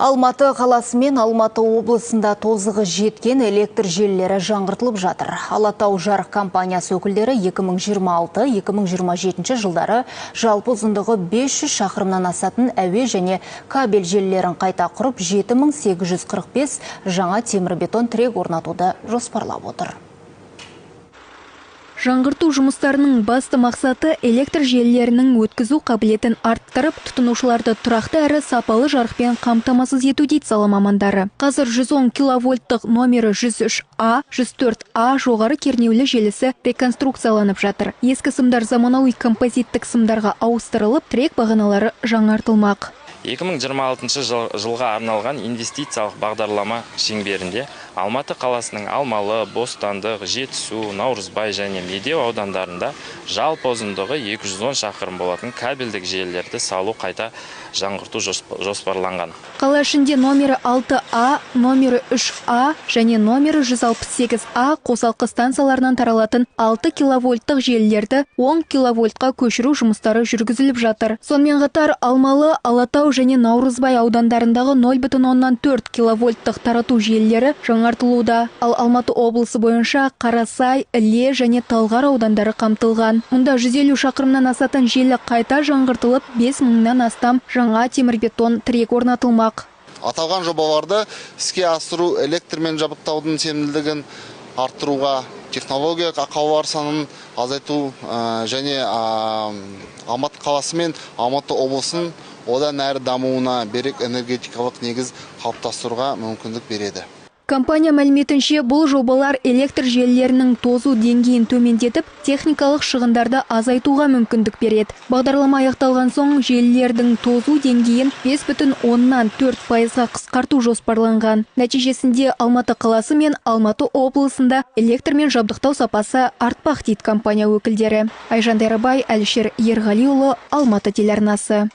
Алматы қаласы мен Алматы облысында тозығы жеткен электр желілері жаңғыртылып жатыр. Алатау жарық компаниясы өкілдері 2026-2027 жылдары жалпы ұзындығы 500 шақырымнан асатын әуе және кабель желілерін қайта құрып 7845 жаңа темірбетон тірек орнатуды жоспарлап отыр. Жаңғырту жұмыстарының басты мақсаты электр желілерінің өткізу қабілетін арттырып, тұтынушыларды тұрақты әрі сапалы жарықпен қамтамасыз ету дейді сала мамандары. Қазір 110 киловольттық номері 103А, 104А жоғары кернеулі желісі реконструкцияланып жатыр. Ескі сымдар заманауи композиттік сымдарға ауыстырылып, тірек бағаналары жаңартылмақ. 2026 жылға арналған инвестициялық бағдарлама шеңберінде Алматы қаласының Алмалы, Бостандық, Жетісу, Наурызбай және Медеу аудандарында жалпы ұзындығы 210 шақырым болатын кабельдік желілерді салу қайта жаңғырту жоспарланған. Қала ішінде номері 6А, номері 3А және номері 168А қосалқы станцияларынан таралатын 6 киловольттық желілерді 10 киловольтқа көшіру жұмыстары жүргізіліп жатыр. Сонымен қатар Алмалы, Алатау және Наурызбай аудандарындағы 0,4 киловольттық тарату желілері жаңартылуда. Ал Алматы облысы бойынша Қарасай, Іле және Талғар аудандары қамтылған. Мұнда 150 шақырымнан асатын желі қайта жаңғыртылып, 5000-нан астам жаңа темірбетон тірек орнатылмақ. Аталған жобаларды іске асыру электрмен жабдықтаудың сенімділігін арттыруға, технологиялық ақаулар санын азайту және Алматы қаласы мен Алматы облысын одан әрі дамуына берік энергетикалық негіз қалыптастыруға мүмкіндік береді. Компания мәліметінше бұл жобалар электр желілерінің тозу деңгейін төмендетіп, техникалық шығындарды азайтуға мүмкіндік береді. Бағдарлама аяқталған соң желілердің тозу деңгейін 5,4%-ға қысқарту жоспарланған. Нәтижесінде Алматы қаласы мен Алматы облысында электрмен жабдықтау сапасы артпақ дейді компания өкілдері. Айжан Дайрабай, Әлішер Ерғалиұлы, Алматы телеарнасы.